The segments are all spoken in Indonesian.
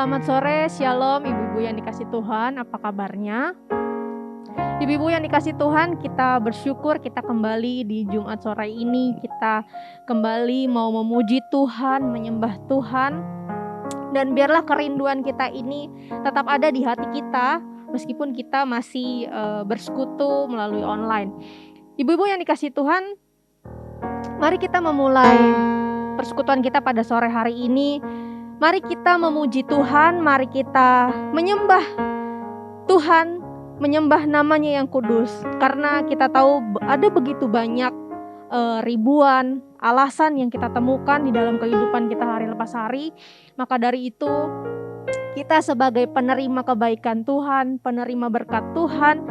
Selamat sore, shalom ibu-ibu yang dikasih Tuhan, apa kabarnya? Ibu-ibu yang dikasih Tuhan, kita bersyukur kita kembali di Jumat sore ini. Kita kembali mau memuji Tuhan, menyembah Tuhan. Dan biarlah kerinduan kita ini tetap ada di hati kita, meskipun kita masih bersekutu melalui online. Ibu-ibu yang dikasih Tuhan, mari kita memulai persekutuan kita pada sore hari ini. Mari kita memuji Tuhan, mari kita menyembah Tuhan, menyembah namanya yang kudus. Karena kita tahu ada begitu banyak ribuan alasan yang kita temukan di dalam kehidupan kita hari lepas hari. Maka dari itu kita sebagai penerima kebaikan Tuhan, penerima berkat Tuhan,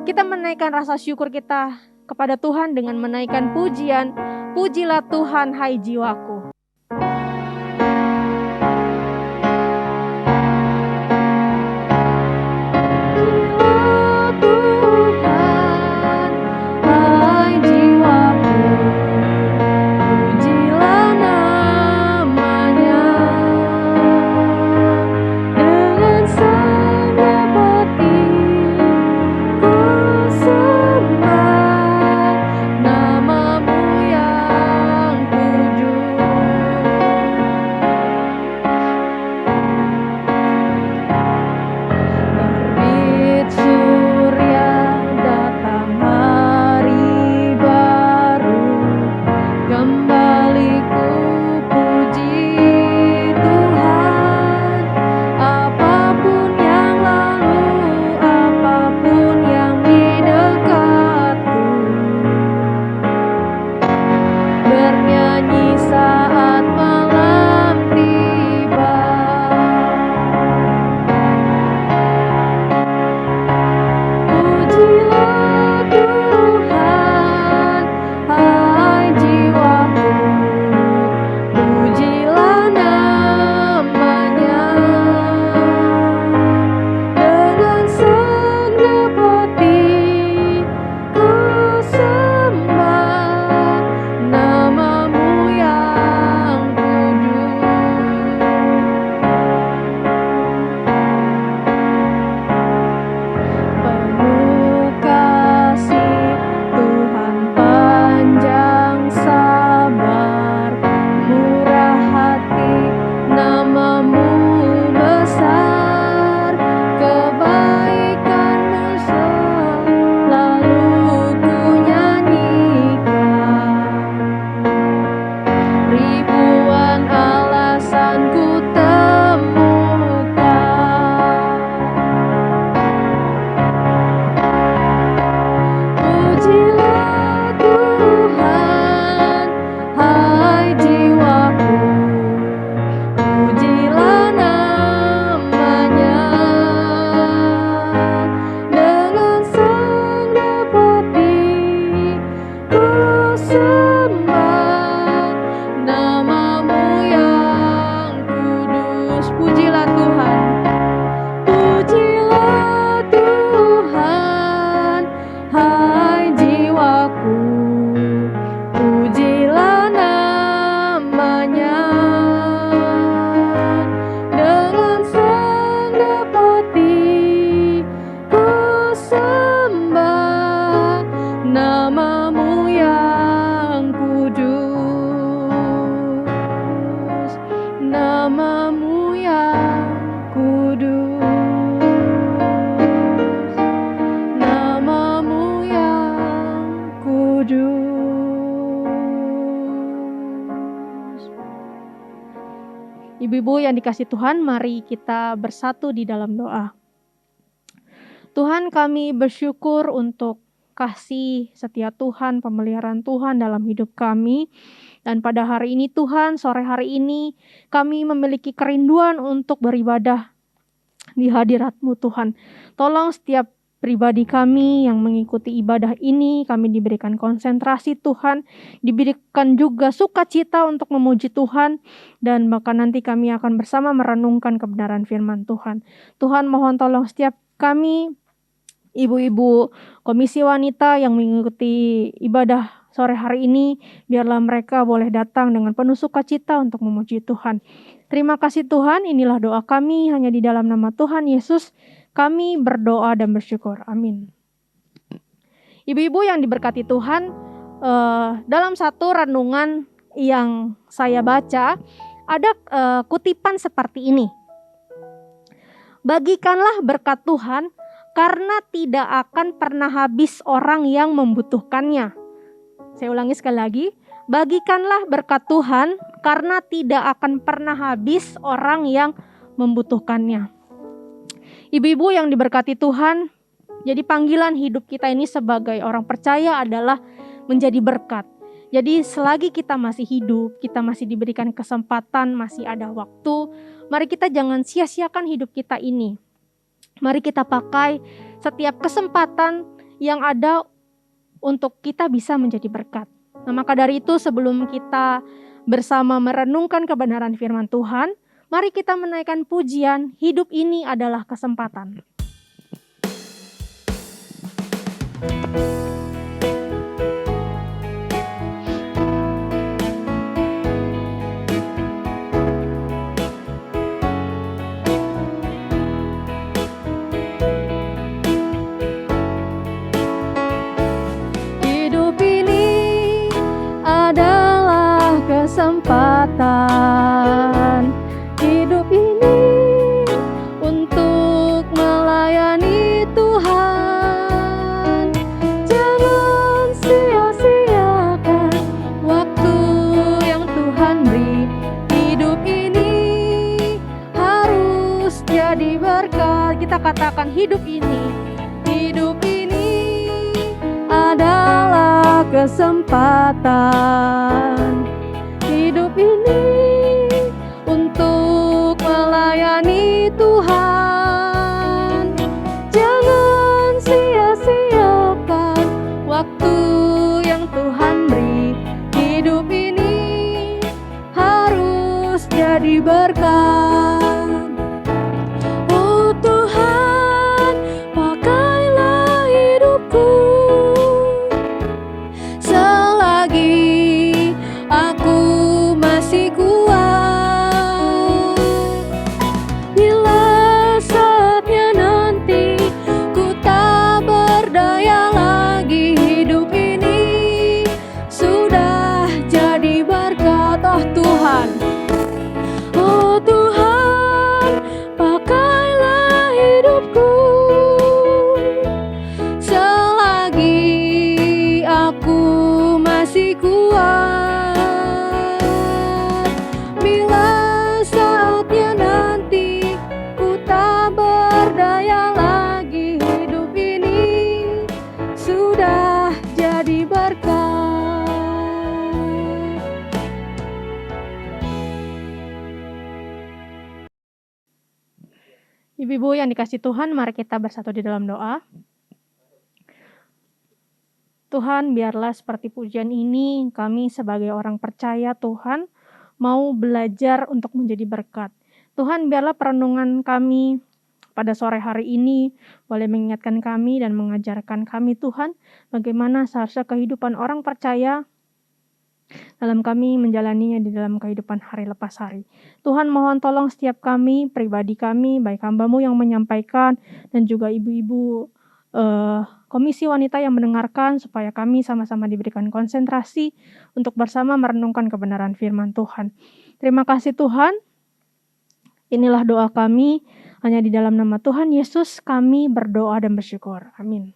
kita menaikkan rasa syukur kita kepada Tuhan dengan menaikkan pujian. Pujilah Tuhan, hai jiwaku. Ibu-ibu yang dikasih Tuhan, mari kita bersatu di dalam doa. Tuhan, kami bersyukur untuk kasih setia Tuhan, pemeliharaan Tuhan dalam hidup kami. Dan pada hari ini Tuhan, sore hari ini kami memiliki kerinduan untuk beribadah di hadirat-Mu Tuhan. Tolong setiap pribadi kami yang mengikuti ibadah ini, kami diberikan konsentrasi Tuhan, diberikan juga sukacita untuk memuji Tuhan, dan bahkan nanti kami akan bersama merenungkan kebenaran firman Tuhan. Tuhan, mohon tolong setiap kami, ibu-ibu komisi wanita yang mengikuti ibadah sore hari ini, biarlah mereka boleh datang dengan penuh sukacita untuk memuji Tuhan. Terima kasih Tuhan, inilah doa kami hanya di dalam nama Tuhan Yesus. Kami berdoa dan bersyukur. Amin. Ibu-ibu yang diberkati Tuhan, dalam satu renungan yang saya baca, ada kutipan seperti ini. Bagikanlah berkat Tuhan, karena tidak akan pernah habis orang yang membutuhkannya. Saya ulangi sekali lagi. Bagikanlah berkat Tuhan, karena tidak akan pernah habis orang yang membutuhkannya. Ibu-ibu yang diberkati Tuhan, jadi panggilan hidup kita ini sebagai orang percaya adalah menjadi berkat. Jadi selagi kita masih hidup, kita masih diberikan kesempatan, masih ada waktu, mari kita jangan sia-siakan hidup kita ini. Mari kita pakai setiap kesempatan yang ada untuk kita bisa menjadi berkat. Nah, maka dari itu sebelum kita bersama merenungkan kebenaran firman Tuhan, mari kita menaikkan pujian, hidup ini adalah kesempatan. Kesempatan hidup ini untuk melayani Tuhan. Jangan sia-siakan waktu yang Tuhan beri. Hidup ini harus jadi berkat. Kita katakan hidup ini adalah kesempatan. Hidup ini untuk melayani Tuhan. Jangan sia-siakan waktu yang Tuhan beri. Hidup ini harus jadi berkat. Oh Tuhan, pakailah hidupku selagi aku masih kuat. Bila saatnya nanti ku tak berdaya lagi, hidup ini sudah jadi berkat. Oh Tuhan, oh Tuhan, pakailah hidupku selagi aku masih kuat. Bila saatnya nanti ku tak berdaya lagi, hidup ini sudah jadi berkat. Ibu-ibu yang dikasih Tuhan, mari kita bersatu di dalam doa. Tuhan, biarlah seperti pujian ini, kami sebagai orang percaya Tuhan, mau belajar untuk menjadi berkat. Tuhan, biarlah perenungan kami pada sore hari ini boleh mengingatkan kami dan mengajarkan kami Tuhan, bagaimana seharusnya kehidupan orang percaya dalam kami menjalaninya di dalam kehidupan hari lepas hari. Tuhan, mohon tolong setiap kami, pribadi kami, baik hamba-Mu yang menyampaikan dan juga ibu-ibu komisi wanita yang mendengarkan, supaya kami sama-sama diberikan konsentrasi untuk bersama merenungkan kebenaran firman Tuhan. Terima kasih Tuhan. Inilah doa kami, hanya di dalam nama Tuhan Yesus kami berdoa dan bersyukur. Amin.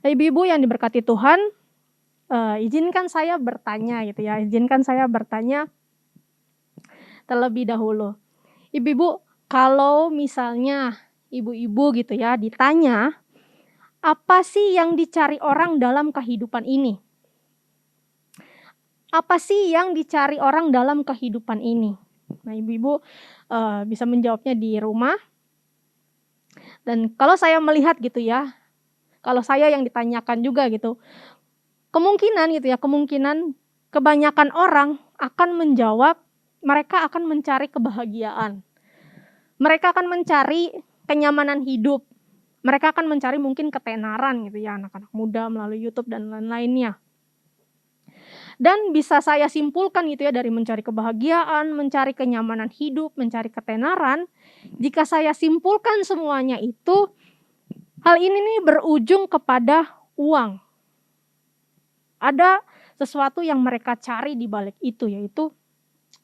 Ibu-ibu yang diberkati Tuhan, izinkan saya bertanya gitu ya. Izinkan saya bertanya terlebih dahulu. Ibu-ibu, kalau misalnya ibu-ibu gitu ya ditanya, apa sih yang dicari orang dalam kehidupan ini? Apa sih yang dicari orang dalam kehidupan ini? Nah, ibu-ibu bisa menjawabnya di rumah. Dan kalau saya melihat gitu ya, kalau saya yang ditanyakan juga gitu, kemungkinan kebanyakan orang akan menjawab, mereka akan mencari kebahagiaan. Mereka akan mencari kenyamanan hidup. Mereka akan mencari mungkin ketenaran gitu ya, anak-anak muda melalui YouTube dan lain-lainnya. Dan bisa saya simpulkan gitu ya, dari mencari kebahagiaan, mencari kenyamanan hidup, mencari ketenaran, jika saya simpulkan semuanya itu, hal ini nih berujung kepada uang. Ada sesuatu yang mereka cari di balik itu, yaitu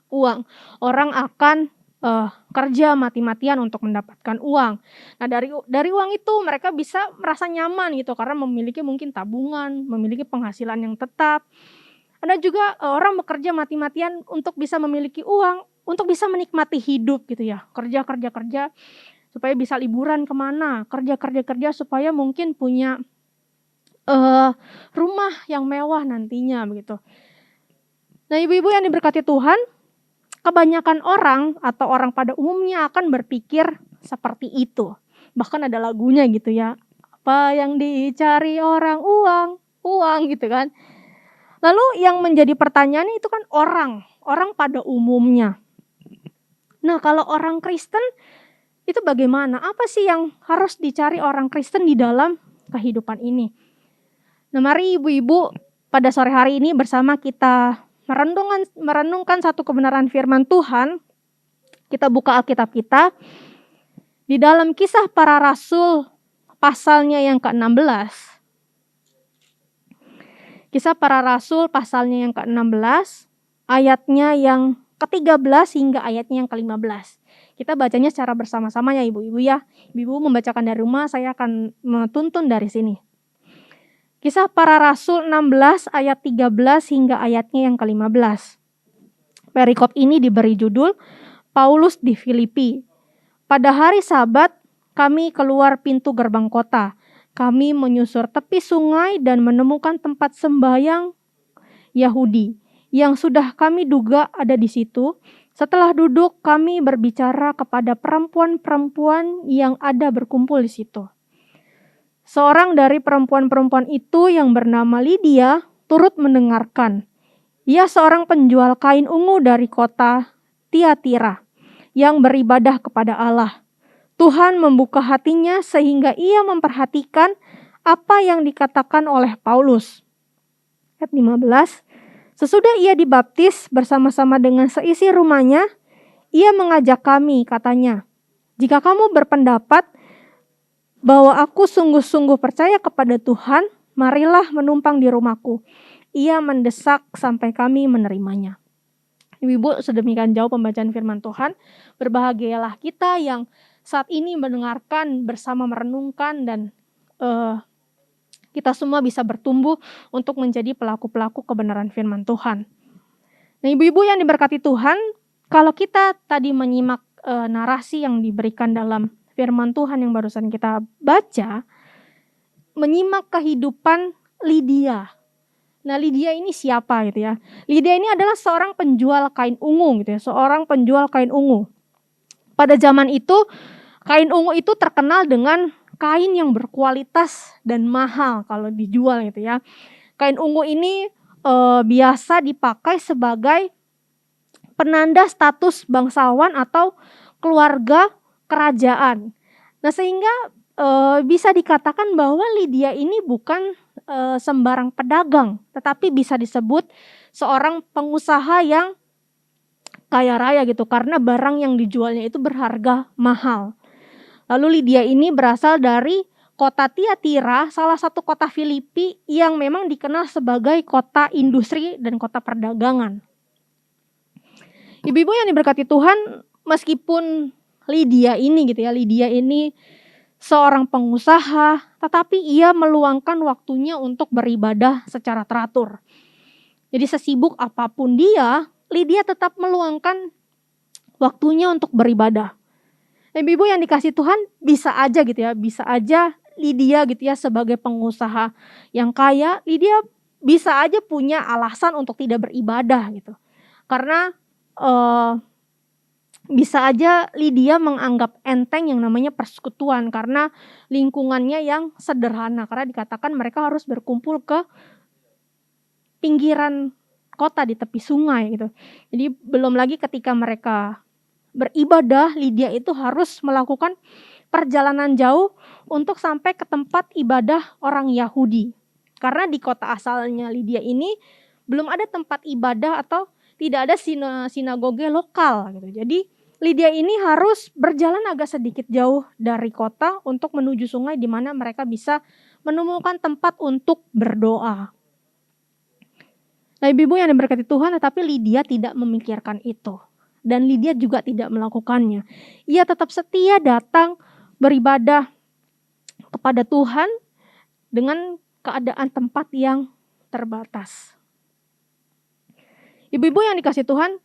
uang. Orang akan kerja mati-matian untuk mendapatkan uang. Nah, dari uang itu mereka bisa merasa nyaman gitu, karena memiliki mungkin tabungan, memiliki penghasilan yang tetap. Ada juga orang bekerja mati-matian untuk bisa memiliki uang, untuk bisa menikmati hidup gitu ya. Kerja supaya bisa liburan kemana, kerja supaya mungkin punya rumah yang mewah nantinya begitu. Nah, ibu-ibu yang diberkati Tuhan, kebanyakan orang atau orang pada umumnya akan berpikir seperti itu. Bahkan ada lagunya gitu ya. Apa yang dicari orang? Uang gitu kan. Lalu yang menjadi pertanyaan itu kan orang pada umumnya. Nah, kalau orang Kristen itu bagaimana? Apa sih yang harus dicari orang Kristen di dalam kehidupan ini? Nah, mari ibu-ibu pada sore hari ini bersama kita merenungkan satu kebenaran firman Tuhan. Kita buka Alkitab kita di dalam Kisah Para Rasul pasalnya yang ke-16. Kisah Para Rasul pasalnya yang ke-16, ayatnya yang ke-13 hingga ayatnya yang ke-15. Kita bacanya secara bersama-sama ya ibu-ibu ya. Ibu membacakan dari rumah, saya akan menuntun dari sini. Kisah Para Rasul 16 ayat 13 hingga ayatnya yang ke-15. Perikop ini diberi judul Paulus di Filipi. Pada hari Sabat, kami keluar pintu gerbang kota. Kami menyusur tepi sungai dan menemukan tempat sembahyang Yahudi yang sudah kami duga ada di situ. Setelah duduk, kami berbicara kepada perempuan-perempuan yang ada berkumpul di situ. Seorang dari perempuan-perempuan itu yang bernama Lydia turut mendengarkan. Ia seorang penjual kain ungu dari kota Tiatira yang beribadah kepada Allah. Tuhan membuka hatinya sehingga ia memperhatikan apa yang dikatakan oleh Paulus. Ayat 15. Sesudah ia dibaptis bersama-sama dengan seisi rumahnya, ia mengajak kami, katanya, "Jika kamu berpendapat bahwa aku sungguh-sungguh percaya kepada Tuhan, marilah menumpang di rumahku." Ia mendesak sampai kami menerimanya. Ibu-ibu, sedemikian jauh pembacaan firman Tuhan. Berbahagialah kita yang saat ini mendengarkan bersama merenungkan dan kita semua bisa bertumbuh untuk menjadi pelaku-pelaku kebenaran firman Tuhan. Nah, ibu-ibu yang diberkati Tuhan, kalau kita tadi menyimak narasi yang diberikan dalam firman Tuhan yang barusan kita baca, menyimak kehidupan Lydia. Nah, Lydia ini siapa gitu ya? Lydia ini adalah seorang penjual kain ungu gitu ya, seorang penjual kain ungu. Pada zaman itu, kain ungu itu terkenal dengan kain yang berkualitas dan mahal kalau dijual gitu ya. Kain ungu ini biasa dipakai sebagai penanda status bangsawan atau keluarga kerajaan. Nah, sehingga bisa dikatakan bahwa Lydia ini bukan sembarang pedagang, tetapi bisa disebut seorang pengusaha yang kaya raya gitu, karena barang yang dijualnya itu berharga mahal. Lalu Lydia ini berasal dari kota Tiatira, salah satu kota Filipi yang memang dikenal sebagai kota industri dan kota perdagangan. Ibu-ibu yang diberkati Tuhan, meskipun Lydia ini seorang pengusaha, tetapi ia meluangkan waktunya untuk beribadah secara teratur. Jadi sesibuk apapun dia, Lydia tetap meluangkan waktunya untuk beribadah. Ibu-ibu yang dikasih Tuhan, bisa aja Lydia gitu ya sebagai pengusaha yang kaya, Lydia bisa aja punya alasan untuk tidak beribadah gitu. Karena bisa aja Lydia menganggap enteng yang namanya persekutuan karena lingkungannya yang sederhana, karena dikatakan mereka harus berkumpul ke pinggiran kota di tepi sungai gitu. Jadi belum lagi ketika mereka beribadah, Lydia itu harus melakukan perjalanan jauh untuk sampai ke tempat ibadah orang Yahudi. Karena di kota asalnya Lydia ini belum ada tempat ibadah atau tidak ada sinagoge lokal gitu. Jadi Lydia ini harus berjalan agak sedikit jauh dari kota untuk menuju sungai di mana mereka bisa menemukan tempat untuk berdoa. Nah, ibu-ibu yang diberkati Tuhan, tetapi Lydia tidak memikirkan itu. Dan Lydia juga tidak melakukannya. Ia tetap setia datang beribadah kepada Tuhan dengan keadaan tempat yang terbatas. Ibu-ibu yang dikasih Tuhan,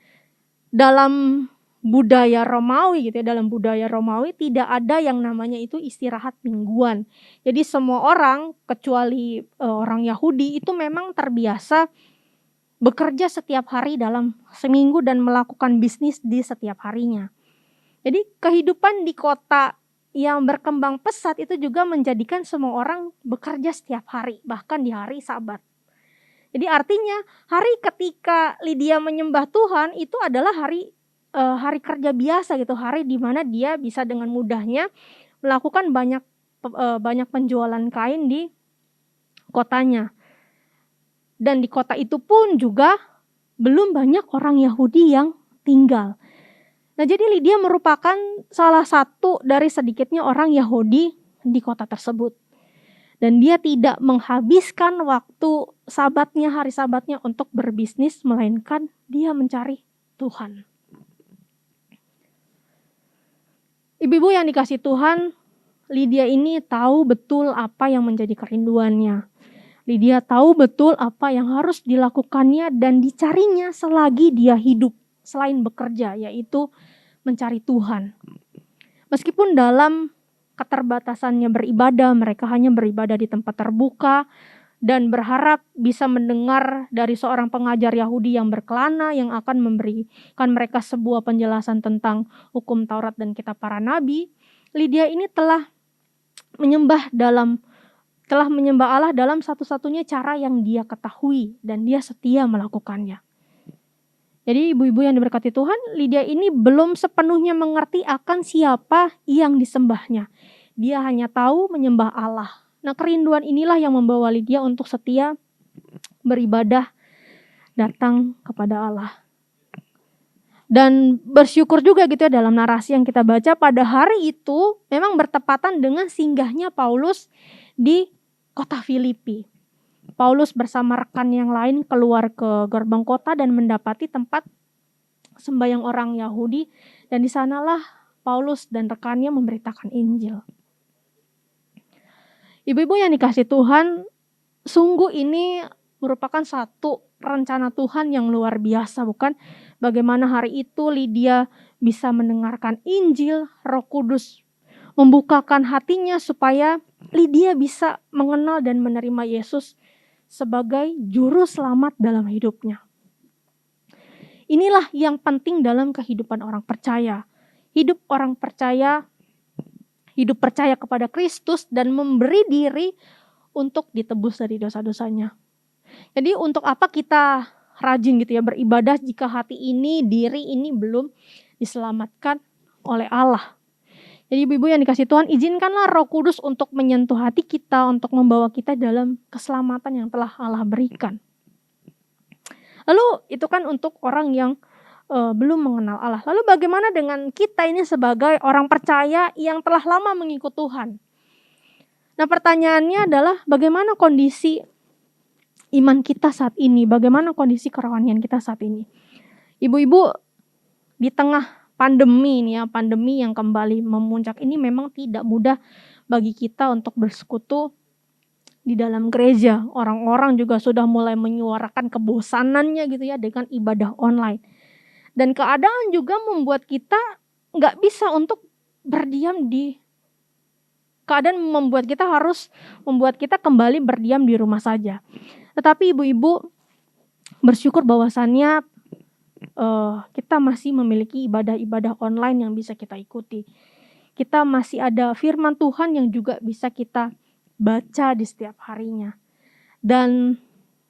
dalam budaya Romawi gitu ya, dalam budaya Romawi tidak ada yang namanya itu istirahat mingguan. Jadi semua orang kecuali orang Yahudi itu memang terbiasa bekerja setiap hari dalam seminggu dan melakukan bisnis di setiap harinya. Jadi kehidupan di kota yang berkembang pesat itu juga menjadikan semua orang bekerja setiap hari, bahkan di hari Sabat. Jadi artinya hari ketika Lydia menyembah Tuhan itu adalah hari kerja biasa gitu, hari di mana dia bisa dengan mudahnya melakukan banyak penjualan kain di kotanya. Dan di kota itu pun juga belum banyak orang Yahudi yang tinggal. Nah, jadi Lydia merupakan salah satu dari sedikitnya orang Yahudi di kota tersebut. Dan dia tidak menghabiskan waktu sabatnya, hari sabatnya untuk berbisnis, melainkan dia mencari Tuhan. Ibu-ibu yang dikasih Tuhan, Lydia ini tahu betul apa yang menjadi kerinduannya. Lydia tahu betul apa yang harus dilakukannya dan dicarinya selagi dia hidup, selain bekerja, yaitu mencari Tuhan. Meskipun dalam keterbatasannya beribadah, mereka hanya beribadah di tempat terbuka dan berharap bisa mendengar dari seorang pengajar Yahudi yang berkelana yang akan memberikan mereka sebuah penjelasan tentang hukum Taurat dan kitab para nabi. Lydia ini telah menyembah Allah dalam satu-satunya cara yang dia ketahui dan dia setia melakukannya. Jadi ibu-ibu yang diberkati Tuhan, Lydia ini belum sepenuhnya mengerti akan siapa yang disembahnya. Dia hanya tahu menyembah Allah. Nah, kerinduan inilah yang membawa Lydia untuk setia beribadah datang kepada Allah. Dan bersyukur juga gitu ya, dalam narasi yang kita baca pada hari itu memang bertepatan dengan singgahnya Paulus di kota Filipi. Paulus bersama rekan yang lain keluar ke gerbang kota dan mendapati tempat sembahyang orang Yahudi, dan di sanalah Paulus dan rekannya memberitakan Injil. Ibu-ibu yang dikasih Tuhan, sungguh ini merupakan satu rencana Tuhan yang luar biasa, bukan? Bagaimana hari itu Lydia bisa mendengarkan Injil, Roh Kudus membukakan hatinya supaya Lydia bisa mengenal dan menerima Yesus sebagai juru selamat dalam hidupnya. Inilah yang penting dalam kehidupan orang percaya. Hidup orang percaya, hidup percaya kepada Kristus dan memberi diri untuk ditebus dari dosa-dosanya. Jadi untuk apa kita rajin gitu ya beribadah jika hati ini, diri ini belum diselamatkan oleh Allah. Jadi ibu-ibu yang dikasih Tuhan, izinkanlah Roh Kudus untuk menyentuh hati kita, untuk membawa kita dalam keselamatan yang telah Allah berikan. Lalu itu kan untuk orang yang belum mengenal Allah. Lalu bagaimana dengan kita ini sebagai orang percaya yang telah lama mengikut Tuhan? Nah, pertanyaannya adalah bagaimana kondisi iman kita saat ini? Bagaimana kondisi kerohanian kita saat ini? Ibu-ibu, di tengah pandemi ini ya, pandemi yang kembali memuncak ini memang tidak mudah bagi kita untuk bersekutu di dalam gereja. Orang-orang juga sudah mulai menyuarakan kebosanannya gitu ya dengan ibadah online. Dan keadaan juga membuat kita nggak bisa untuk berdiam di keadaan membuat kita kembali berdiam di rumah saja. Tetapi ibu-ibu bersyukur bahwasannya kita masih memiliki ibadah-ibadah online yang bisa kita ikuti. Kita masih ada firman Tuhan yang juga bisa kita baca di setiap harinya. Dan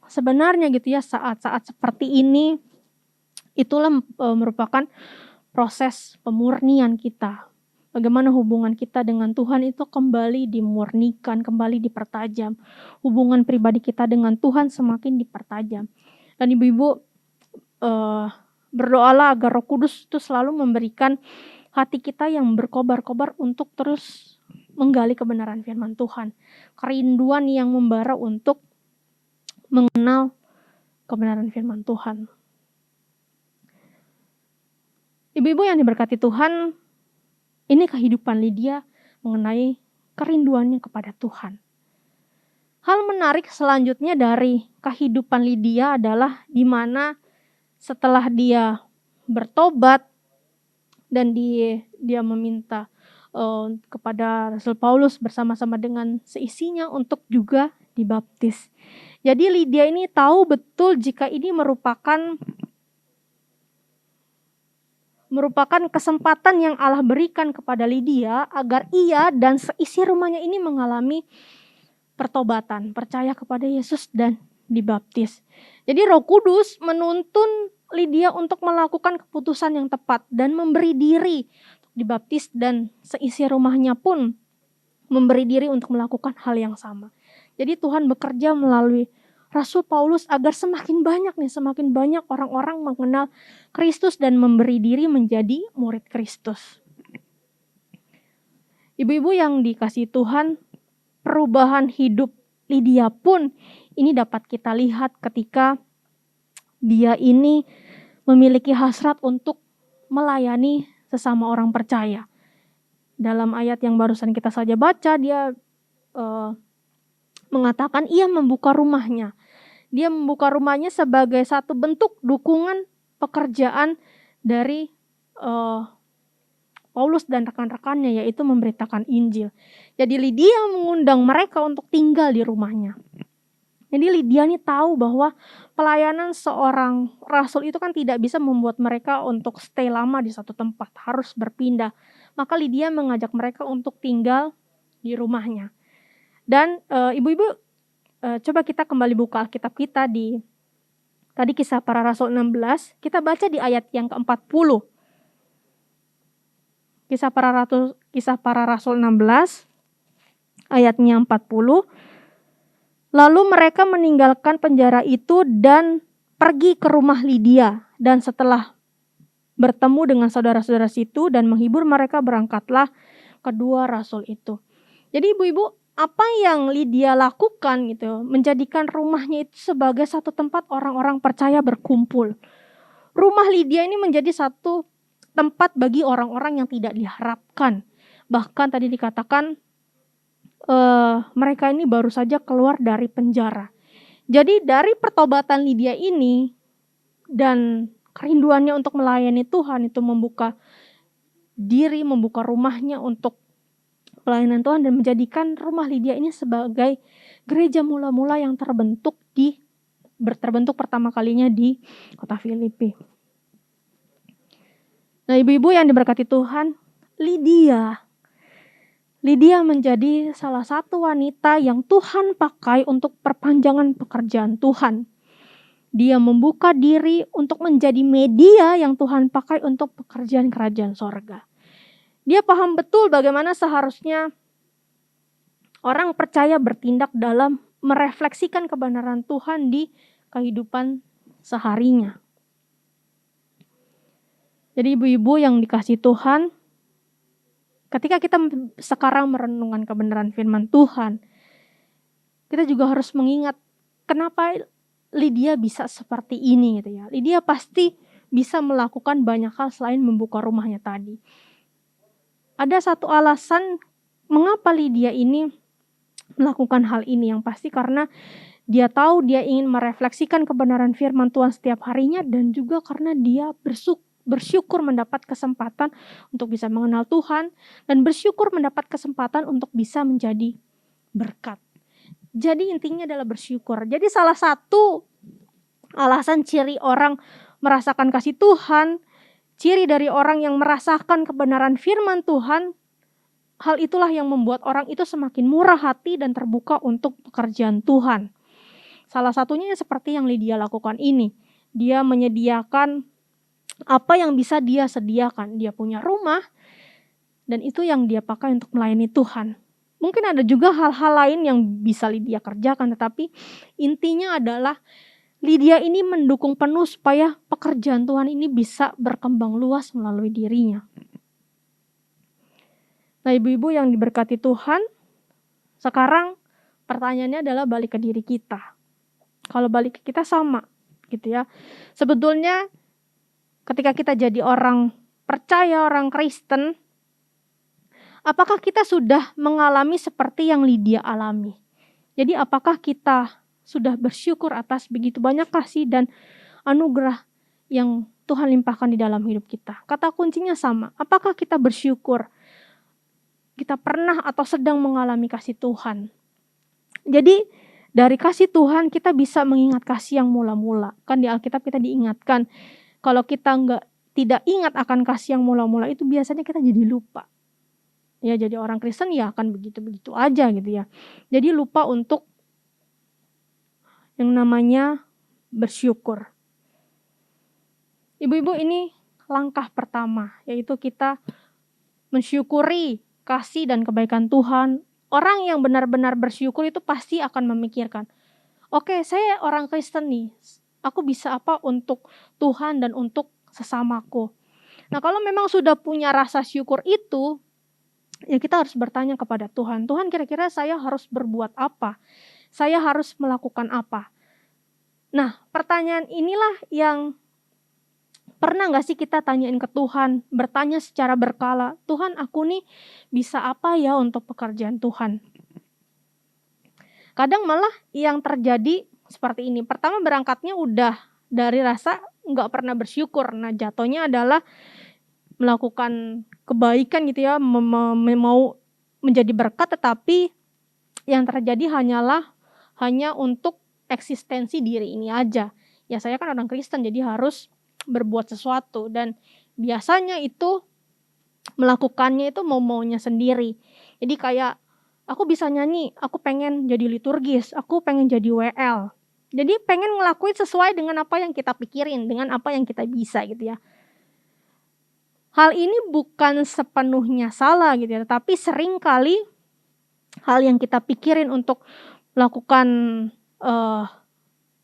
sebenarnya gitu ya, saat-saat seperti ini itulah merupakan proses pemurnian kita. Bagaimana hubungan kita dengan Tuhan itu kembali dimurnikan, kembali dipertajam. Hubungan pribadi kita dengan Tuhan semakin dipertajam. Dan ibu-ibu berdoalah agar Roh Kudus itu selalu memberikan hati kita yang berkobar-kobar untuk terus menggali kebenaran firman Tuhan. Kerinduan yang membara untuk mengenal kebenaran firman Tuhan. Ibu-ibu yang diberkati Tuhan, ini kehidupan Lydia mengenai kerinduannya kepada Tuhan. Hal menarik selanjutnya dari kehidupan Lydia adalah di mana setelah dia bertobat dan dia meminta kepada Rasul Paulus bersama-sama dengan seisinya untuk juga dibaptis. Jadi Lydia ini tahu betul jika ini merupakan kesempatan yang Allah berikan kepada Lydia agar ia dan seisi rumahnya ini mengalami pertobatan, percaya kepada Yesus dan dibaptis. Jadi Roh Kudus menuntun Lydia untuk melakukan keputusan yang tepat dan memberi diri untuk dibaptis, dan seisi rumahnya pun memberi diri untuk melakukan hal yang sama. Jadi Tuhan bekerja melalui Rasul Paulus agar semakin banyak orang-orang mengenal Kristus dan memberi diri menjadi murid Kristus. Ibu-ibu yang dikasihi Tuhan, perubahan hidup Lydia pun ini dapat kita lihat ketika dia ini memiliki hasrat untuk melayani sesama orang percaya. Dalam ayat yang barusan kita saja baca, dia mengatakan ia membuka rumahnya. Dia membuka rumahnya sebagai satu bentuk dukungan pekerjaan dari Paulus dan rekan-rekannya, yaitu memberitakan Injil. Jadi Lydia mengundang mereka untuk tinggal di rumahnya. Jadi Lydia ini tahu bahwa pelayanan seorang rasul itu kan tidak bisa membuat mereka untuk stay lama di satu tempat, harus berpindah. Maka Lydia mengajak mereka untuk tinggal di rumahnya. Dan ibu-ibu, coba kita kembali buka Alkitab kita di tadi Kisah Para Rasul 16, kita baca di ayat yang ke-40. Kisah Para Rasul 16 ayatnya 40. Lalu mereka meninggalkan penjara itu dan pergi ke rumah Lydia, dan setelah bertemu dengan saudara-saudara situ dan menghibur mereka, berangkatlah kedua rasul itu. Jadi ibu-ibu, apa yang Lydia lakukan gitu, menjadikan rumahnya itu sebagai satu tempat orang-orang percaya berkumpul. Rumah Lydia ini menjadi satu tempat bagi orang-orang yang tidak diharapkan. Bahkan tadi dikatakan mereka ini baru saja keluar dari penjara. Jadi dari pertobatan Lydia ini dan kerinduannya untuk melayani Tuhan, itu membuka diri, membuka rumahnya untuk pelayanan Tuhan dan menjadikan rumah Lydia ini sebagai gereja mula-mula yang terbentuk pertama kalinya di kota Filipi. Nah, ibu-ibu yang diberkati Tuhan, Lydia menjadi salah satu wanita yang Tuhan pakai untuk perpanjangan pekerjaan Tuhan. Dia membuka diri untuk menjadi media yang Tuhan pakai untuk pekerjaan kerajaan sorga. Dia paham betul bagaimana seharusnya orang percaya bertindak dalam merefleksikan kebenaran Tuhan di kehidupan seharinya. Jadi ibu-ibu yang dikasihi Tuhan, ketika kita sekarang merenungkan kebenaran firman Tuhan, kita juga harus mengingat kenapa Lydia bisa seperti ini gitu ya. Lydia pasti bisa melakukan banyak hal selain membuka rumahnya tadi. Ada satu alasan mengapa Lydia ini melakukan hal ini, yang pasti karena dia tahu dia ingin merefleksikan kebenaran firman Tuhan setiap harinya, dan juga karena dia bersyukur mendapat kesempatan untuk bisa mengenal Tuhan, dan bersyukur mendapat kesempatan untuk bisa menjadi berkat. Jadi intinya adalah bersyukur. Jadi salah satu alasan ciri orang merasakan kasih Tuhan, ciri dari orang yang merasakan kebenaran firman Tuhan, hal itulah yang membuat orang itu semakin murah hati dan terbuka untuk pekerjaan Tuhan. Salah satunya seperti yang Lydia lakukan ini. Dia menyediakan apa yang bisa dia sediakan. Dia punya rumah, dan itu yang dia pakai untuk melayani Tuhan. Mungkin ada juga hal-hal lain yang bisa Lydia kerjakan, tetapi intinya adalah Lydia ini mendukung penuh supaya pekerjaan Tuhan ini bisa berkembang luas melalui dirinya. Nah, ibu-ibu yang diberkati Tuhan, sekarang pertanyaannya adalah balik ke diri kita. Kalau balik ke kita sama gitu ya. Sebetulnya ketika kita jadi orang percaya, orang Kristen, apakah kita sudah mengalami seperti yang Lydia alami? Jadi apakah kita sudah bersyukur atas begitu banyak kasih dan anugerah yang Tuhan limpahkan di dalam hidup kita? Kata kuncinya sama. Apakah kita bersyukur? Kita pernah atau sedang mengalami kasih Tuhan. Jadi dari kasih Tuhan kita bisa mengingat kasih yang mula-mula. Kan di Alkitab kita diingatkan, kalau kita tidak ingat akan kasih yang mula-mula itu biasanya kita jadi lupa. Ya, jadi orang Kristen ya akan begitu-begitu aja gitu ya. Jadi lupa untuk yang namanya bersyukur. Ibu-ibu, ini langkah pertama, yaitu kita mensyukuri kasih dan kebaikan Tuhan. Orang yang benar-benar bersyukur itu pasti akan memikirkan, oke, saya orang Kristen nih, aku bisa apa untuk Tuhan dan untuk sesamaku. Nah, kalau memang sudah punya rasa syukur itu, ya kita harus bertanya kepada Tuhan, Tuhan kira-kira saya harus berbuat apa? Saya harus melakukan apa? Nah, pertanyaan inilah yang pernah gak sih kita tanyain ke Tuhan, bertanya secara berkala, Tuhan aku nih bisa apa ya untuk pekerjaan Tuhan? Kadang malah yang terjadi seperti ini, pertama berangkatnya udah dari rasa gak pernah bersyukur, nah jatuhnya adalah melakukan kebaikan gitu ya, mau menjadi berkat, tetapi yang terjadi hanya untuk eksistensi diri ini aja. Ya saya kan orang Kristen jadi harus berbuat sesuatu, dan biasanya itu melakukannya itu mau-maunya sendiri. Jadi kayak aku bisa nyanyi, aku pengen jadi liturgis, aku pengen jadi WL. Jadi pengen ngelakuin sesuai dengan apa yang kita pikirin, dengan apa yang kita bisa gitu ya. Hal ini bukan sepenuhnya salah gitu ya, tapi sering kali hal yang kita pikirin untuk melakukan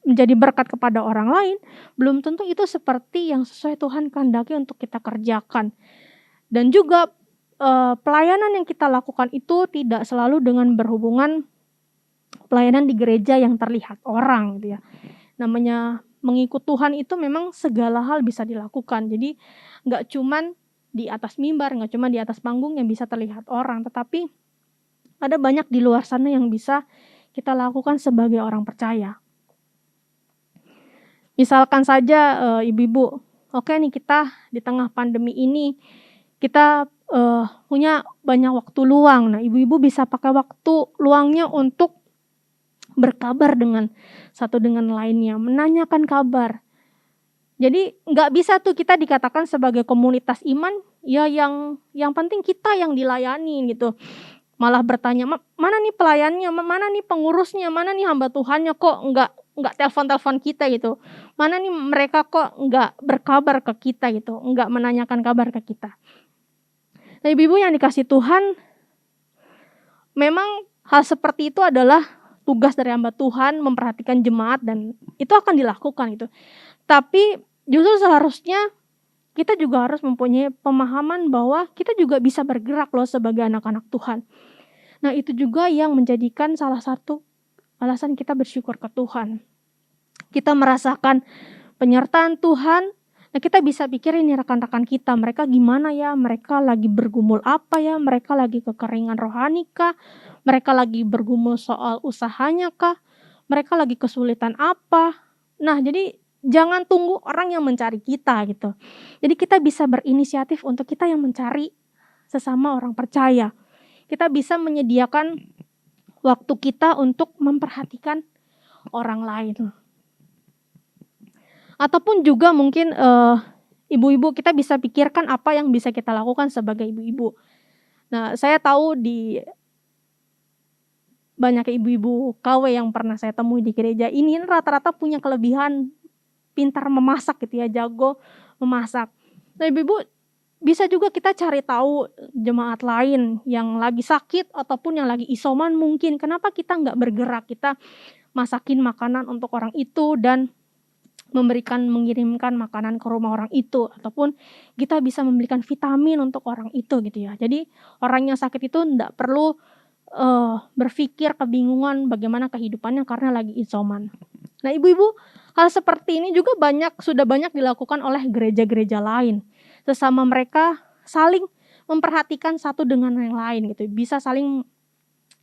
menjadi berkat kepada orang lain, belum tentu itu seperti yang sesuai Tuhan kehendaki untuk kita kerjakan. Dan juga pelayanan yang kita lakukan itu tidak selalu dengan berhubungan pelayanan di gereja yang terlihat orang gitu ya. Namanya mengikut Tuhan itu memang segala hal bisa dilakukan. Jadi gak cuman di atas mimbar, gak cuma di atas panggung yang bisa terlihat orang, tetapi ada banyak di luar sana yang bisa kita lakukan sebagai orang percaya. Misalkan saja ibu-ibu, oke nih kita di tengah pandemi ini kita punya banyak waktu luang. Nah, ibu-ibu bisa pakai waktu luangnya untuk berkabar dengan satu dengan lainnya, menanyakan kabar. Jadi nggak bisa tuh kita dikatakan sebagai komunitas iman ya yang penting kita yang dilayani gitu. Malah bertanya, mana nih pelayannya, mana nih pengurusnya, mana nih hamba Tuhannya, kok nggak telepon-telepon kita gitu. Mana nih mereka kok nggak berkabar ke kita gitu, nggak menanyakan kabar ke kita. Nah, ibu-ibu yang dikasih Tuhan, memang hal seperti itu adalah tugas dari hamba Tuhan, memperhatikan jemaat, dan itu akan dilakukan gitu. Tapi justru seharusnya kita juga harus mempunyai pemahaman bahwa kita juga bisa bergerak loh sebagai anak-anak Tuhan. Nah, itu juga yang menjadikan salah satu alasan kita bersyukur ke Tuhan. Kita merasakan penyertaan Tuhan. Nah, kita bisa pikirin nih rekan-rekan kita, mereka gimana ya, mereka lagi bergumul apa ya, mereka lagi kekeringan rohani kah, mereka lagi bergumul soal usahanya kah, mereka lagi kesulitan apa. Nah, jadi jangan tunggu orang yang mencari kita gitu. Jadi kita bisa berinisiatif untuk kita yang mencari sesama orang percaya. Kita bisa menyediakan waktu kita untuk memperhatikan orang lain. Ataupun juga mungkin ibu-ibu kita bisa pikirkan apa yang bisa kita lakukan sebagai ibu-ibu. Nah, saya tahu di banyak ibu-ibu KW yang pernah saya temui di gereja ini rata-rata punya kelebihan pintar memasak gitu ya, jago memasak. Nah, ibu-ibu bisa juga kita cari tahu jemaat lain yang lagi sakit ataupun yang lagi isoman mungkin. Kenapa kita nggak bergerak, kita masakin makanan untuk orang itu dan mengirimkan makanan ke rumah orang itu, ataupun kita bisa membelikan vitamin untuk orang itu gitu ya. Jadi orang yang sakit itu ndak perlu, berpikir kebingungan bagaimana kehidupannya karena lagi isoman. Nah ibu-ibu, hal seperti ini juga sudah banyak dilakukan oleh gereja-gereja lain. Sesama mereka saling memperhatikan satu dengan yang lain gitu, bisa saling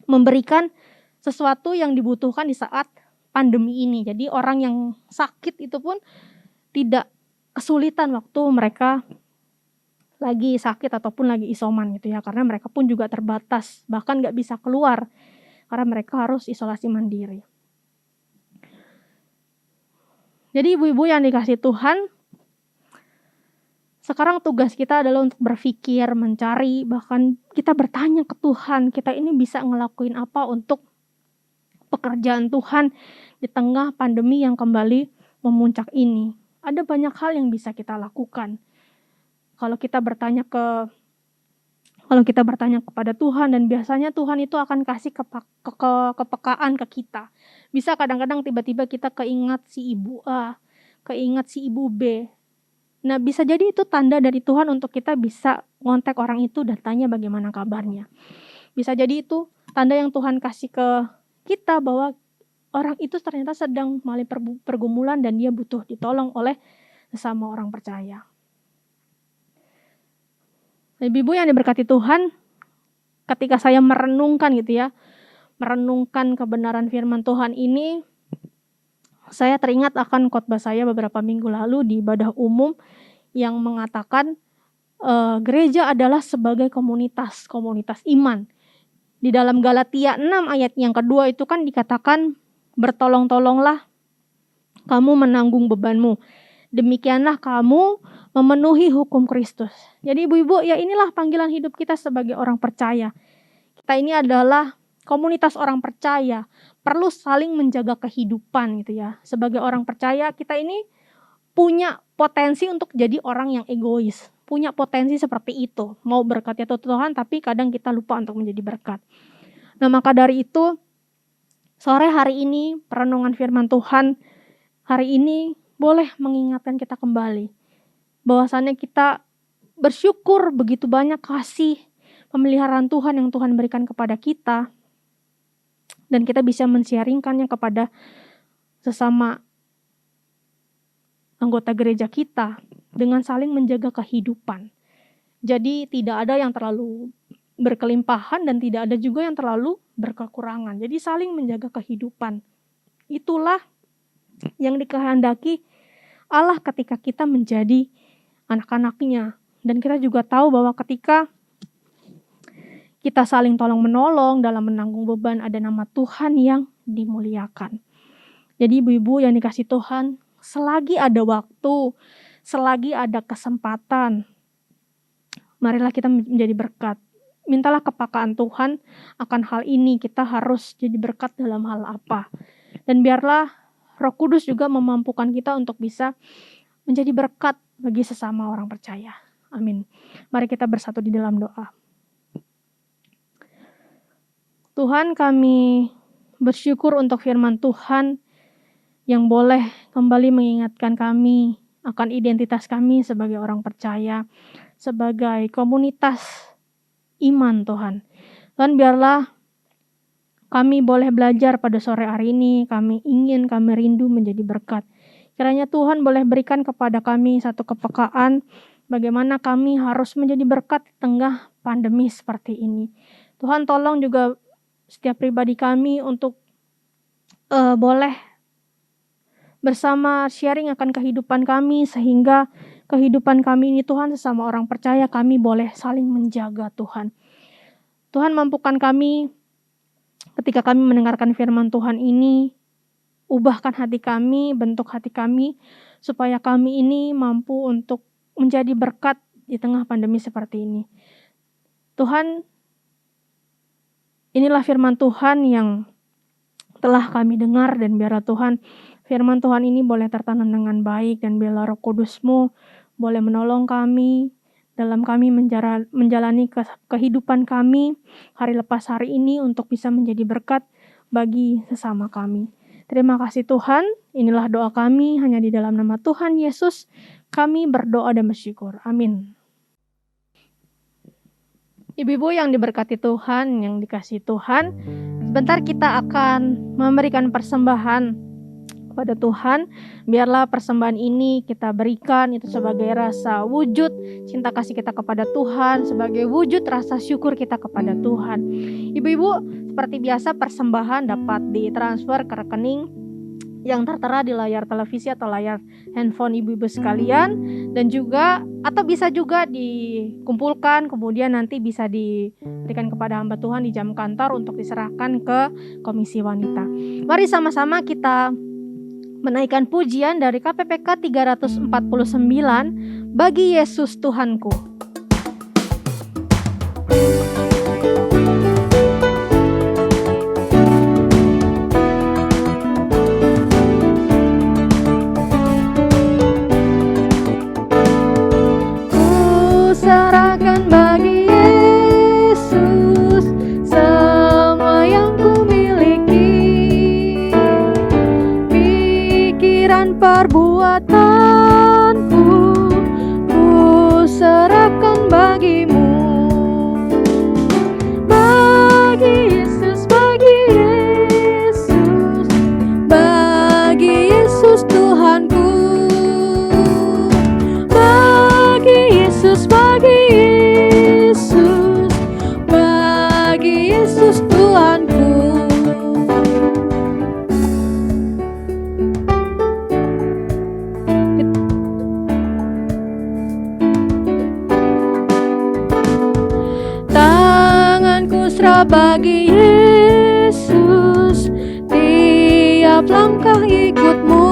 memberikan sesuatu yang dibutuhkan di saat pandemi ini. Jadi orang yang sakit itu pun tidak kesulitan waktu mereka lagi sakit ataupun lagi isoman gitu ya. Karena mereka pun juga terbatas, bahkan nggak bisa keluar karena mereka harus isolasi mandiri. Jadi ibu-ibu yang dikasih Tuhan, sekarang tugas kita adalah untuk berpikir, mencari, bahkan kita bertanya ke Tuhan, kita ini bisa ngelakuin apa untuk pekerjaan Tuhan di tengah pandemi yang kembali memuncak ini. Ada banyak hal yang bisa kita lakukan. Kalau kita bertanya kepada Tuhan, dan biasanya Tuhan itu akan kasih kepekaan ke kita. Bisa kadang-kadang tiba-tiba kita keingat si ibu A, keingat si ibu B. Nah, bisa jadi itu tanda dari Tuhan untuk kita bisa ngontek orang itu dan tanya bagaimana kabarnya. Bisa jadi itu tanda yang Tuhan kasih ke kita bahwa orang itu ternyata sedang mengalami pergumulan dan dia butuh ditolong oleh sesama orang percaya. Ibu-ibu yang diberkati Tuhan, ketika saya merenungkan kebenaran firman Tuhan ini, saya teringat akan khotbah saya beberapa minggu lalu di ibadah umum yang mengatakan gereja adalah sebagai komunitas iman. Di dalam Galatia 6 ayat yang kedua itu kan dikatakan, bertolong-tolonglah kamu menanggung bebanmu. Demikianlah kamu memenuhi hukum Kristus. Jadi ibu-ibu, ya inilah panggilan hidup kita sebagai orang percaya. Kita ini adalah komunitas orang percaya, perlu saling menjaga kehidupan gitu ya. Sebagai orang percaya, kita ini punya potensi untuk jadi orang yang egois. Punya potensi seperti itu. Mau berkat ya Tuhan, tapi kadang kita lupa untuk menjadi berkat. Nah, maka dari itu, sore hari ini, perenungan firman Tuhan hari ini boleh mengingatkan kita kembali. Bahwasannya kita bersyukur begitu banyak kasih pemeliharaan Tuhan yang Tuhan berikan kepada kita. Dan kita bisa men-sharingkannya kepada sesama anggota gereja kita dengan saling menjaga kehidupan. Jadi tidak ada yang terlalu berkelimpahan dan tidak ada juga yang terlalu berkekurangan. Jadi saling menjaga kehidupan. Itulah yang dikehendaki Allah ketika kita menjadi anak-anaknya. Dan kita juga tahu bahwa ketika kita saling tolong-menolong dalam menanggung beban, ada nama Tuhan yang dimuliakan. Jadi ibu-ibu yang dikasih Tuhan, selagi ada waktu, selagi ada kesempatan, marilah kita menjadi berkat. Mintalah kepekaan Tuhan akan hal ini, kita harus jadi berkat dalam hal apa. Dan biarlah Roh Kudus juga memampukan kita untuk bisa menjadi berkat bagi sesama orang percaya. Amin. Mari kita bersatu di dalam doa. Tuhan, kami bersyukur untuk firman Tuhan yang boleh kembali mengingatkan kami akan identitas kami sebagai orang percaya, sebagai komunitas iman Tuhan. Tuhan, biarlah kami boleh belajar pada sore hari ini, kami rindu menjadi berkat. Kiranya Tuhan boleh berikan kepada kami satu kepekaan bagaimana kami harus menjadi berkat di tengah pandemi seperti ini. Tuhan, tolong juga setiap pribadi kami untuk boleh bersama sharing akan kehidupan kami, sehingga kehidupan kami ini Tuhan sesama orang percaya kami boleh saling menjaga Tuhan. Tuhan, mampukan kami ketika kami mendengarkan firman Tuhan ini, ubahkan hati kami, bentuk hati kami, supaya kami ini mampu untuk menjadi berkat di tengah pandemi seperti ini. Tuhan, inilah firman Tuhan yang telah kami dengar, dan biarlah Tuhan firman Tuhan ini boleh tertanam dengan baik, dan biarlah Roh Kudus-Mu boleh menolong kami dalam kami menjalani kehidupan kami hari lepas hari ini untuk bisa menjadi berkat bagi sesama kami. Terima kasih Tuhan, inilah doa kami hanya di dalam nama Tuhan Yesus. Kami berdoa dan bersyukur. Amin. Ibu-ibu yang diberkati Tuhan, yang dikasihi Tuhan, sebentar kita akan memberikan persembahan kepada Tuhan. Biarlah persembahan ini kita berikan itu sebagai rasa wujud cinta kasih kita kepada Tuhan, sebagai wujud rasa syukur kita kepada Tuhan. Ibu-ibu, seperti biasa persembahan dapat ditransfer ke rekening yang tertera di layar televisi atau layar handphone ibu-ibu sekalian, dan juga atau bisa juga dikumpulkan kemudian nanti bisa diberikan kepada hamba Tuhan di jam kantor untuk diserahkan ke Komisi Wanita. Mari sama-sama kita menaikkan pujian dari KPPK 349, Bagi Yesus Tuhanku. Serahkan bagi Yesus semua yang ku miliki, pikiran perbuatanku, ku serahkan bagimu. Bagi Yesus, bagi Yesus, bagi Yesus Tuhanku. Bagi Yesus, bagi Yesus, bagi Yesus Tuhanku. Tanganku serah bagi Yesus, tiap langkah ikutmu,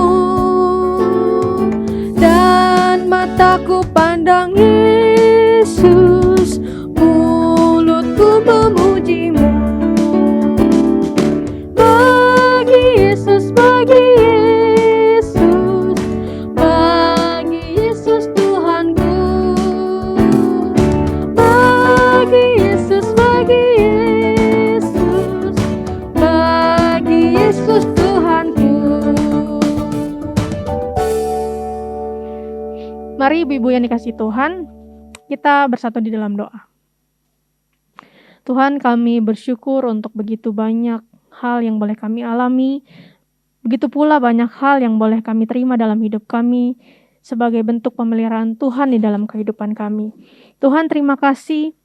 dan mataku pandang Yesus, mulutku memujimu. Bagi Yesus, bagi Yesus, bagi Yesus Tuhanku. Bagi Yesus, bagi Yesus, bagi Yesus Tuhanku. Mari ibu-ibu yang dikasihi Tuhan, kita bersatu di dalam doa. Tuhan, kami bersyukur untuk begitu banyak hal yang boleh kami alami, begitu pula banyak hal yang boleh kami terima dalam hidup kami sebagai bentuk pemeliharaan Tuhan di dalam kehidupan kami. Tuhan, terima kasih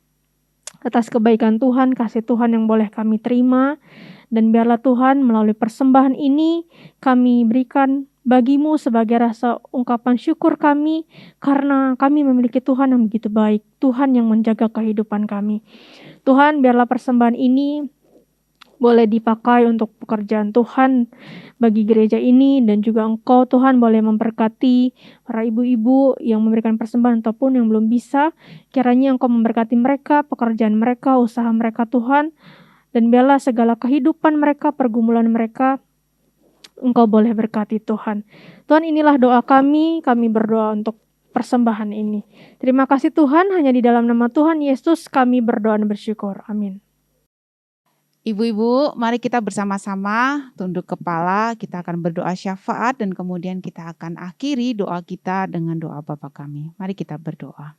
atas kebaikan Tuhan, kasih Tuhan yang boleh kami terima, dan biarlah Tuhan melalui persembahan ini kami berikan bagimu sebagai rasa ungkapan syukur kami karena kami memiliki Tuhan yang begitu baik, Tuhan yang menjaga kehidupan kami. Tuhan, biarlah persembahan ini boleh dipakai untuk pekerjaan Tuhan bagi gereja ini, dan juga Engkau Tuhan boleh memberkati para ibu-ibu yang memberikan persembahan ataupun yang belum bisa. Kiranya Engkau memberkati mereka, pekerjaan mereka, usaha mereka Tuhan, dan biarlah segala kehidupan mereka, pergumulan mereka Engkau boleh berkati Tuhan. Tuhan, inilah doa kami berdoa untuk persembahan ini. Terima kasih Tuhan, hanya di dalam nama Tuhan Yesus kami berdoa dan bersyukur. Amin. Ibu-ibu, mari kita bersama-sama tunduk kepala, kita akan berdoa syafaat dan kemudian kita akan akhiri doa kita dengan doa Bapa kami. Mari kita berdoa.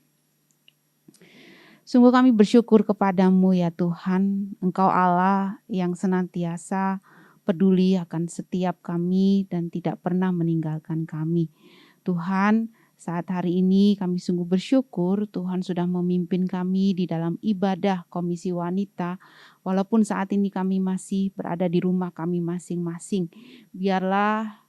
Sungguh kami bersyukur kepadamu ya Tuhan, Engkau Allah yang senantiasa peduli akan setiap kami dan tidak pernah meninggalkan kami. Tuhan, saat hari ini kami sungguh bersyukur Tuhan sudah memimpin kami di dalam ibadah Komisi Wanita. Walaupun saat ini kami masih berada di rumah kami masing-masing. Biarlah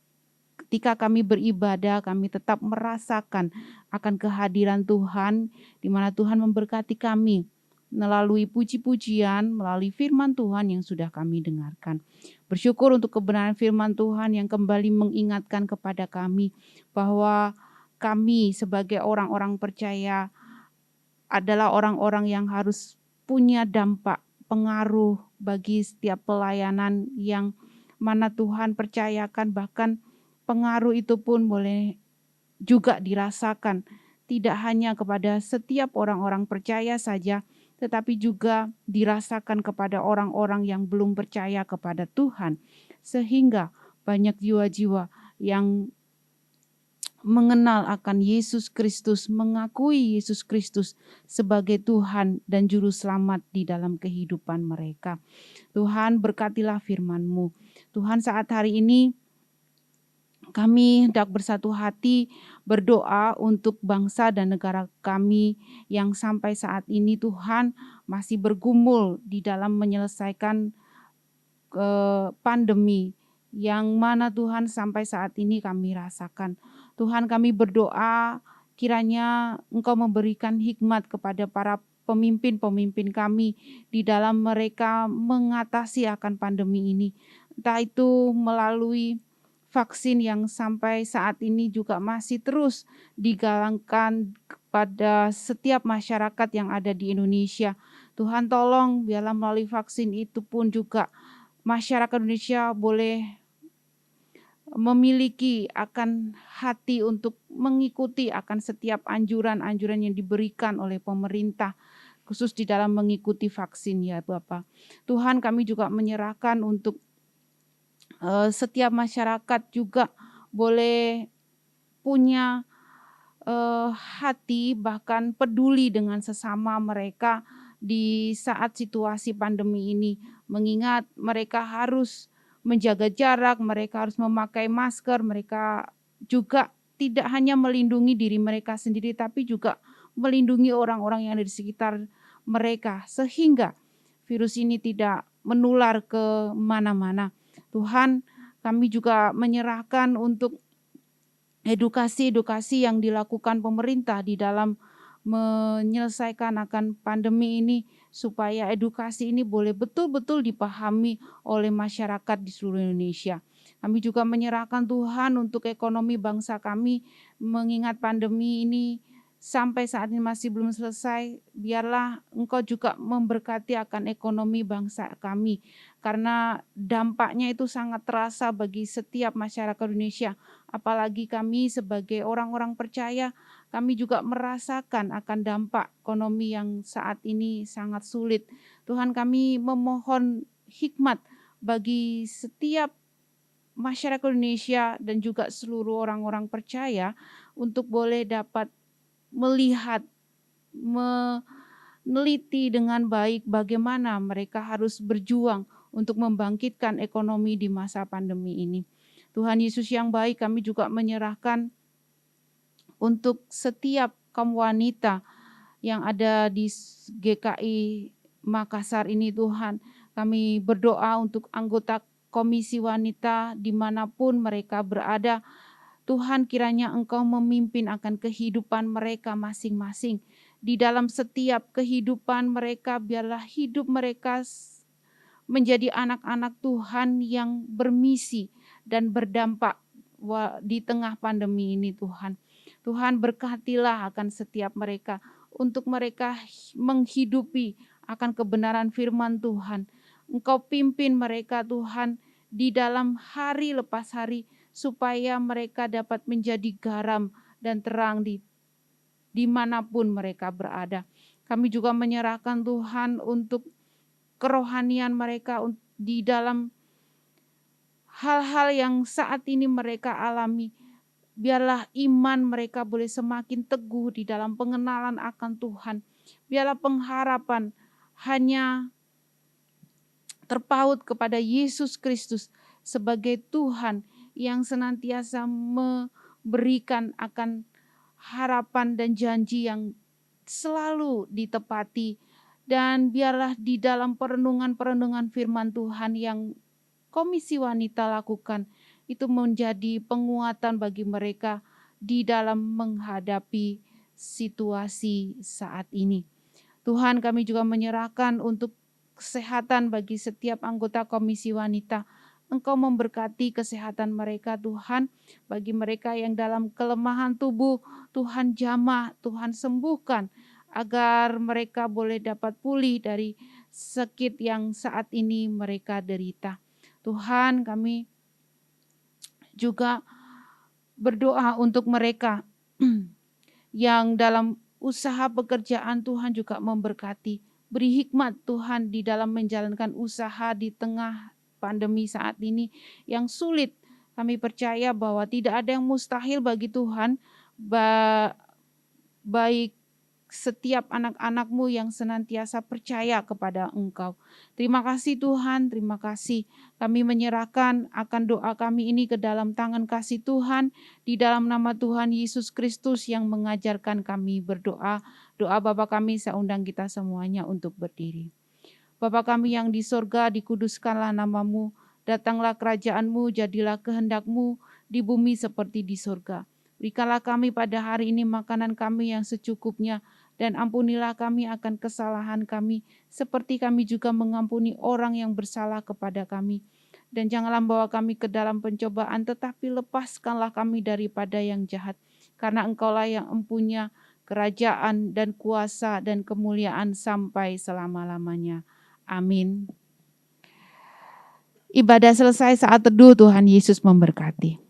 ketika kami beribadah kami tetap merasakan akan kehadiran Tuhan, di mana Tuhan memberkati kami melalui puji-pujian, melalui firman Tuhan yang sudah kami dengarkan. Bersyukur untuk kebenaran firman Tuhan yang kembali mengingatkan kepada kami bahwa kami sebagai orang-orang percaya adalah orang-orang yang harus punya dampak, pengaruh bagi setiap pelayanan yang mana Tuhan percayakan, bahkan pengaruh itu pun boleh juga dirasakan tidak hanya kepada setiap orang-orang percaya saja, tetapi juga dirasakan kepada orang-orang yang belum percaya kepada Tuhan. Sehingga banyak jiwa-jiwa yang mengenal akan Yesus Kristus, mengakui Yesus Kristus sebagai Tuhan dan Juru Selamat di dalam kehidupan mereka. Tuhan, berkatilah firman-Mu. Tuhan, saat hari ini kami hendak bersatu hati berdoa untuk bangsa dan negara kami yang sampai saat ini Tuhan masih bergumul di dalam menyelesaikan pandemi yang mana Tuhan sampai saat ini kami rasakan. Tuhan, kami berdoa kiranya Engkau memberikan hikmat kepada para pemimpin-pemimpin kami di dalam mereka mengatasi akan pandemi ini. Entah itu melalui vaksin yang sampai saat ini juga masih terus digalangkan kepada setiap masyarakat yang ada di Indonesia. Tuhan, tolong biarlah melalui vaksin itu pun juga masyarakat Indonesia boleh memiliki akan hati untuk mengikuti akan setiap anjuran-anjuran yang diberikan oleh pemerintah, khusus di dalam mengikuti vaksin ya Bapak. Tuhan, kami juga menyerahkan untuk setiap masyarakat juga boleh punya hati bahkan peduli dengan sesama mereka di saat situasi pandemi ini. Mengingat mereka harus menjaga jarak, mereka harus memakai masker, mereka juga tidak hanya melindungi diri mereka sendiri tapi juga melindungi orang-orang yang ada di sekitar mereka sehingga virus ini tidak menular ke mana-mana. Tuhan, kami juga menyerahkan untuk edukasi-edukasi yang dilakukan pemerintah di dalam menyelesaikan akan pandemi ini supaya edukasi ini boleh betul-betul dipahami oleh masyarakat di seluruh Indonesia. Kami juga menyerahkan Tuhan untuk ekonomi bangsa kami mengingat pandemi ini sampai saat ini masih belum selesai. Biarlah Engkau juga memberkati akan ekonomi bangsa kami karena dampaknya itu sangat terasa bagi setiap masyarakat Indonesia. Apalagi kami sebagai orang-orang percaya, kami juga merasakan akan dampak ekonomi yang saat ini sangat sulit. Tuhan, kami memohon hikmat bagi setiap masyarakat Indonesia dan juga seluruh orang-orang percaya untuk boleh dapat melihat, meneliti dengan baik bagaimana mereka harus berjuang untuk membangkitkan ekonomi di masa pandemi ini. Tuhan Yesus yang baik, kami juga menyerahkan untuk setiap kaum wanita yang ada di GKI Makassar ini Tuhan. Kami berdoa untuk anggota komisi wanita dimanapun mereka berada. Tuhan, kiranya Engkau memimpin akan kehidupan mereka masing-masing. Di dalam setiap kehidupan mereka, biarlah hidup mereka menjadi anak-anak Tuhan yang bermisi dan berdampak di tengah pandemi ini Tuhan. Tuhan, berkatilah akan setiap mereka untuk mereka menghidupi akan kebenaran firman Tuhan. Engkau pimpin mereka Tuhan di dalam hari lepas hari supaya mereka dapat menjadi garam dan terang dimanapun mereka berada. Kami juga menyerahkan Tuhan untuk kerohanian mereka di dalam hal-hal yang saat ini mereka alami. Biarlah iman mereka boleh semakin teguh di dalam pengenalan akan Tuhan. Biarlah pengharapan hanya terpaut kepada Yesus Kristus sebagai Tuhan yang senantiasa memberikan akan harapan dan janji yang selalu ditepati. Dan biarlah di dalam perenungan-perenungan firman Tuhan yang Komisi Wanita lakukan, itu menjadi penguatan bagi mereka di dalam menghadapi situasi saat ini. Tuhan, kami juga menyerahkan untuk kesehatan bagi setiap anggota Komisi Wanita. Engkau memberkati kesehatan mereka Tuhan, bagi mereka yang dalam kelemahan tubuh, Tuhan jamah, Tuhan sembuhkan, agar mereka boleh dapat pulih dari sakit yang saat ini mereka derita. Tuhan, kami juga berdoa untuk mereka yang dalam usaha pekerjaan Tuhan juga memberkati. Beri hikmat Tuhan di dalam menjalankan usaha di tengah pandemi saat ini yang sulit Kami percaya bahwa tidak ada yang mustahil bagi Tuhan, baik setiap anak-anak-Mu yang senantiasa percaya kepada Engkau. Terima kasih Tuhan, terima kasih. Kami menyerahkan akan doa kami ini ke dalam tangan kasih Tuhan, di dalam nama Tuhan Yesus Kristus yang mengajarkan kami berdoa. Doa Bapa kami, saya undang kita semuanya untuk berdiri. Bapa kami yang di sorga, dikuduskanlah nama-Mu, datanglah kerajaan-Mu, jadilah kehendak-Mu di bumi seperti di sorga. Berikanlah kami pada hari ini makanan kami yang secukupnya, dan ampunilah kami akan kesalahan kami, seperti kami juga mengampuni orang yang bersalah kepada kami. Dan janganlah bawa kami ke dalam pencobaan, tetapi lepaskanlah kami daripada yang jahat. Karena Engkaulah yang empunya kerajaan dan kuasa dan kemuliaan sampai selama-lamanya. Amin. Ibadah selesai, saat teduh. Tuhan Yesus memberkati.